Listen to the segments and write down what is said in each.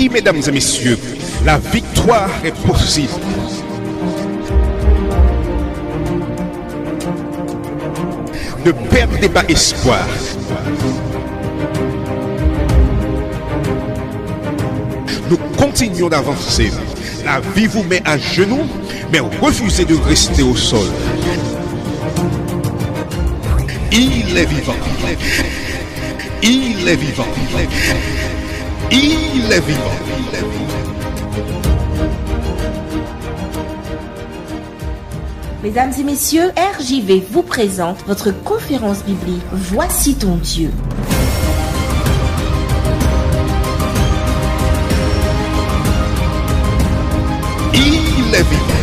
Oui, mesdames et messieurs, la victoire est possible. Ne perdez pas espoir. Nous continuons d'avancer. La vie vous met à genoux, mais refusez de rester au sol. Il est vivant. Il est vivant. Il est vivant. Mesdames et messieurs, RJV vous présente votre conférence biblique Voici ton Dieu. Il est vivant.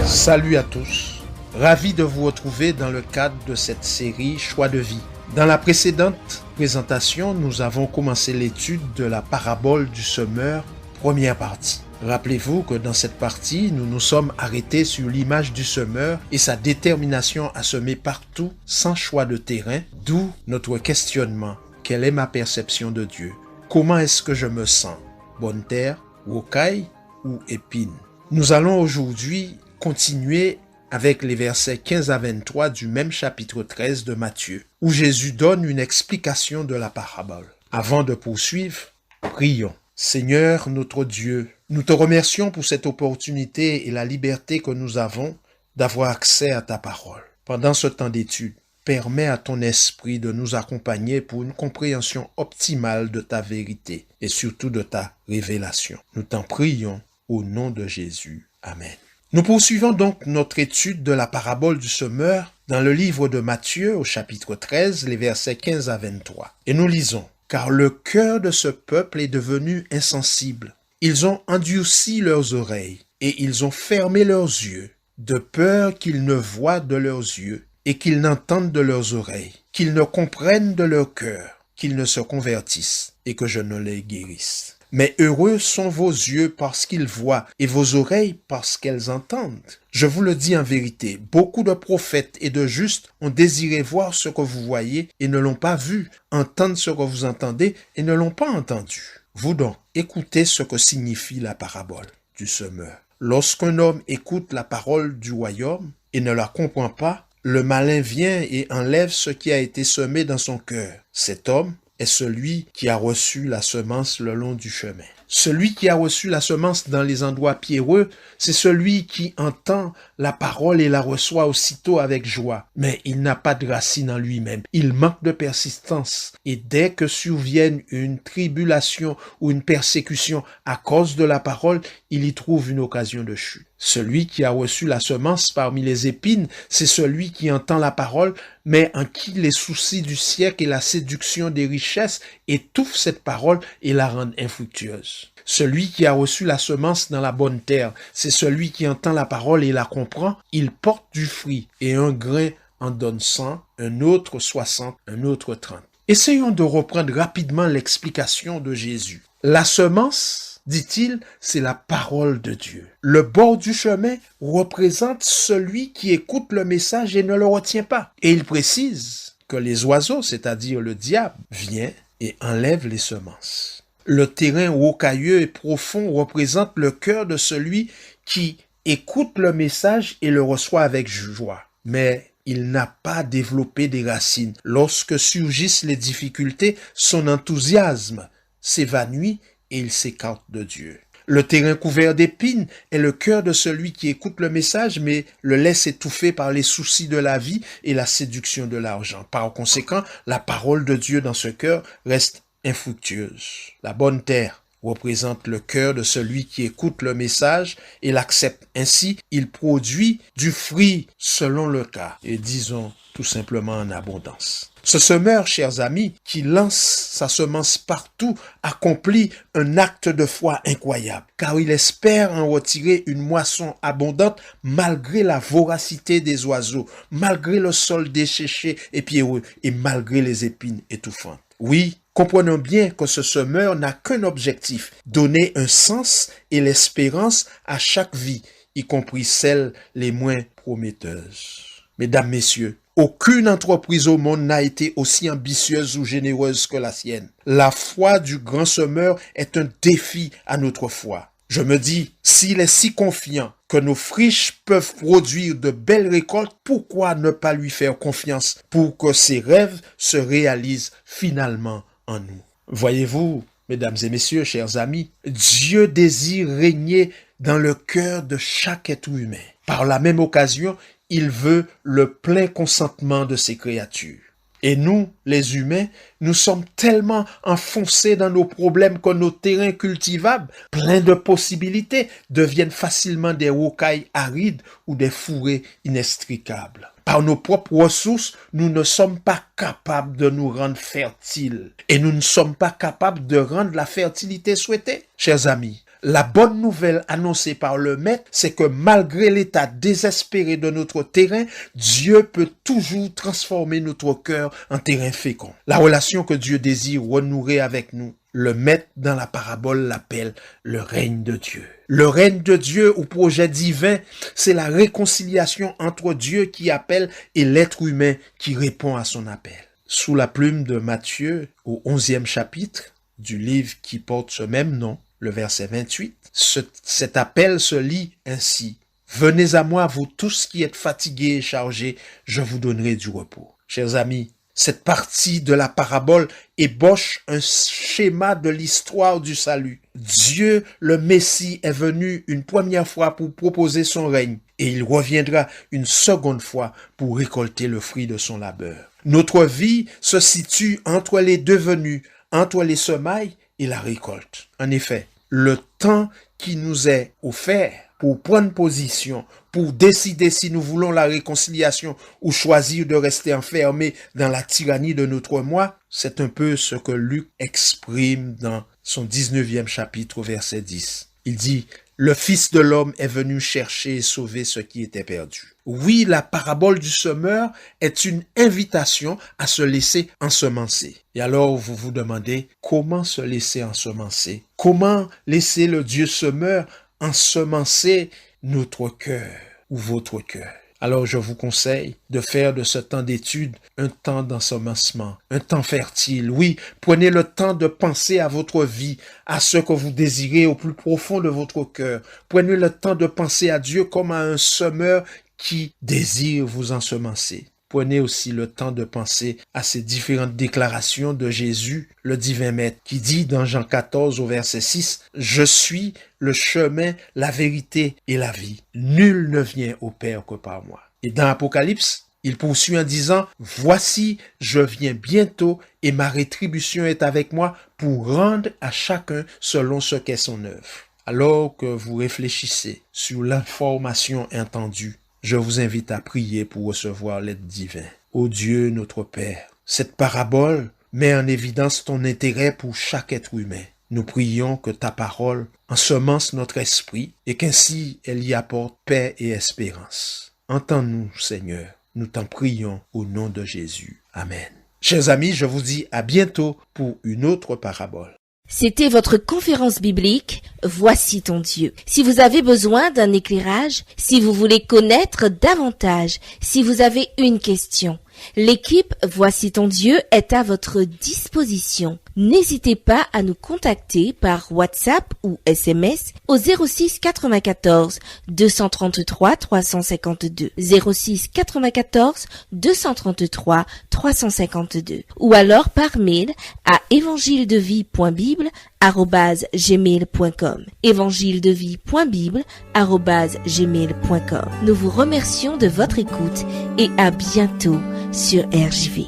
Salut à tous, ravi de vous retrouver dans le cadre de cette série Choix de vie. Dans la précédente présentation, nous avons commencé l'étude de la parabole du semeur, première partie. Rappelez-vous que dans cette partie, nous nous sommes arrêtés sur l'image du semeur et sa détermination à semer partout sans choix de terrain, d'où notre questionnement. Quelle est ma perception de Dieu? Comment est-ce que je me sens? Bonne terre, rocaille ou épine? Nous allons aujourd'hui continuer avec les versets 15 à 23 du même chapitre 13 de Matthieu, où Jésus donne une explication de la parabole. Avant de poursuivre, prions. Seigneur notre Dieu, nous te remercions pour cette opportunité et la liberté que nous avons d'avoir accès à ta parole. Pendant ce temps d'étude, permets à ton esprit de nous accompagner pour une compréhension optimale de ta vérité et surtout de ta révélation. Nous t'en prions au nom de Jésus. Amen. Nous poursuivons donc notre étude de la parabole du semeur dans le livre de Matthieu au chapitre 13, les versets 15 à 23. Et nous lisons: « Car le cœur de ce peuple est devenu insensible. Ils ont endurci leurs oreilles et ils ont fermé leurs yeux, de peur qu'ils ne voient de leurs yeux et qu'ils n'entendent de leurs oreilles, qu'ils ne comprennent de leur cœur, qu'ils ne se convertissent et que je ne les guérisse. Mais heureux sont vos yeux parce qu'ils voient et vos oreilles parce qu'elles entendent. Je vous le dis en vérité, beaucoup de prophètes et de justes ont désiré voir ce que vous voyez et ne l'ont pas vu, entendre ce que vous entendez et ne l'ont pas entendu. Vous donc, écoutez ce que signifie la parabole du semeur. Lorsqu'un homme écoute la parole du royaume et ne la comprend pas, le malin vient et enlève ce qui a été semé dans son cœur. Cet homme est celui qui a reçu la semence le long du chemin. Celui qui a reçu la semence dans les endroits pierreux, c'est celui qui entend la parole et la reçoit aussitôt avec joie. Mais il n'a pas de racine en lui-même. Il manque de persistance. Et dès que survienne une tribulation ou une persécution à cause de la parole, il y trouve une occasion de chute. Celui qui a reçu la semence parmi les épines, c'est celui qui entend la parole, mais en qui les soucis du siècle et la séduction des richesses étouffent cette parole et la rendent infructueuse. Celui qui a reçu la semence dans la bonne terre, c'est celui qui entend la parole et la comprend. Il porte du fruit, et un grain en donne 100, un autre 60, un autre 30. Essayons de reprendre rapidement l'explication de Jésus. La semence, dit-il, c'est la parole de Dieu. Le bord du chemin représente celui qui écoute le message et ne le retient pas. Et il précise que les oiseaux, c'est-à-dire le diable, vient et enlève les semences. Le terrain rocailleux et profond représente le cœur de celui qui écoute le message et le reçoit avec joie. Mais il n'a pas développé des racines. Lorsque surgissent les difficultés, son enthousiasme s'évanouit et il s'écarte de Dieu. Le terrain couvert d'épines est le cœur de celui qui écoute le message, mais le laisse étouffer par les soucis de la vie et la séduction de l'argent. Par conséquent, la parole de Dieu dans ce cœur reste infructueuse. La bonne terre représente le cœur de celui qui écoute le message et l'accepte. Ainsi, il produit du fruit selon le cas, et disons tout simplement en abondance. Ce semeur, chers amis, qui lance sa semence partout, accomplit un acte de foi incroyable, car il espère en retirer une moisson abondante malgré la voracité des oiseaux, malgré le sol desséché et pierreux, et malgré les épines étouffantes. Oui, comprenons bien que ce semeur n'a qu'un objectif, donner un sens et l'espérance à chaque vie, y compris celles les moins prometteuses. Mesdames, Messieurs, Aucune entreprise au monde n'a été aussi ambitieuse ou généreuse que la sienne. La foi du grand semeur est un défi à notre foi. Je me dis, s'il est si confiant que nos friches peuvent produire de belles récoltes, pourquoi ne pas lui faire confiance pour que ses rêves se réalisent finalement en nous? Voyez-vous, mesdames et messieurs, chers amis, Dieu désire régner dans le cœur de chaque être humain. Par la même occasion, il veut le plein consentement de ses créatures. Et nous, les humains, nous sommes tellement enfoncés dans nos problèmes que nos terrains cultivables, pleins de possibilités, deviennent facilement des rocailles arides ou des fourrés inextricables. Par nos propres ressources, nous ne sommes pas capables de nous rendre fertiles. Et nous ne sommes pas capables de rendre la fertilité souhaitée. Chers amis, la bonne nouvelle annoncée par le Maître, c'est que malgré l'état désespéré de notre terrain, Dieu peut toujours transformer notre cœur en terrain fécond. La relation que Dieu désire renouer avec nous, le Maître dans la parabole l'appelle le règne de Dieu. Le règne de Dieu ou projet divin, c'est la réconciliation entre Dieu qui appelle et l'être humain qui répond à son appel. Sous la plume de Matthieu, au 11e chapitre du livre qui porte ce même nom, le verset 28, cet appel se lit ainsi. « Venez à moi, vous tous qui êtes fatigués et chargés, je vous donnerai du repos. » Chers amis, cette partie de la parabole ébauche un schéma de l'histoire du salut. Dieu, le Messie, est venu une première fois pour proposer son règne et il reviendra une seconde fois pour récolter le fruit de son labeur. Notre vie se situe entre les deux venues, entre les semailles et la récolte. En effet, le temps qui nous est offert pour prendre position, pour décider si nous voulons la réconciliation ou choisir de rester enfermés dans la tyrannie de notre moi, c'est un peu ce que Luc exprime dans son 19e chapitre, verset 10. Il dit « Le Fils de l'homme est venu chercher et sauver ce qui était perdu. » Oui, la parabole du semeur est une invitation à se laisser ensemencer. Et alors vous vous demandez comment se laisser ensemencer? Comment laisser le Dieu semeur ensemencer notre cœur ou votre cœur? Alors je vous conseille de faire de ce temps d'étude un temps d'ensemencement, un temps fertile. Oui, prenez le temps de penser à votre vie, à ce que vous désirez au plus profond de votre cœur. Prenez le temps de penser à Dieu comme à un semeur qui désire vous ensemencer. Prenez aussi le temps de penser à ces différentes déclarations de Jésus, le divin Maître, qui dit dans Jean 14 au verset 6, « Je suis le chemin, la vérité et la vie. Nul ne vient au Père que par moi. » Et dans Apocalypse, il poursuit en disant, « Voici, je viens bientôt et ma rétribution est avec moi pour rendre à chacun selon ce qu'est son œuvre. » Alors que vous réfléchissez sur l'information entendue, je vous invite à prier pour recevoir l'aide divine. Ô Dieu, notre Père, cette parabole met en évidence ton intérêt pour chaque être humain. Nous prions que ta parole ensemence notre esprit et qu'ainsi elle y apporte paix et espérance. Entends-nous, Seigneur. Nous t'en prions au nom de Jésus. Amen. Chers amis, je vous dis à bientôt pour une autre parabole. C'était votre conférence biblique « Voici ton Dieu ». Si vous avez besoin d'un éclairage, si vous voulez connaître davantage, si vous avez une question, l'équipe « Voici ton Dieu » est à votre disposition. N'hésitez pas à nous contacter par WhatsApp ou SMS au 06 94 233 352 06 94 233 352 ou alors par mail à evangiledevie.bible@gmail.com evangiledevie.bible@gmail.com. Nous vous remercions de votre écoute et à bientôt sur RJV.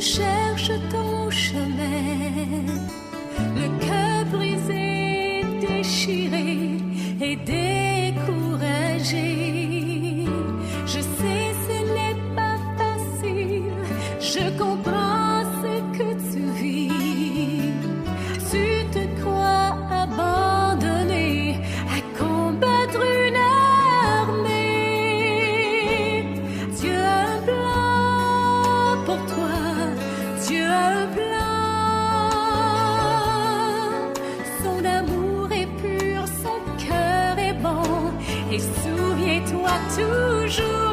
Cherche ton chemin, le cœur brisé, déchiré et découragé. Je sais ce n'est pas facile, je comprends ce que tu vis. Tu te crois abandonné à combattre une armée. toujours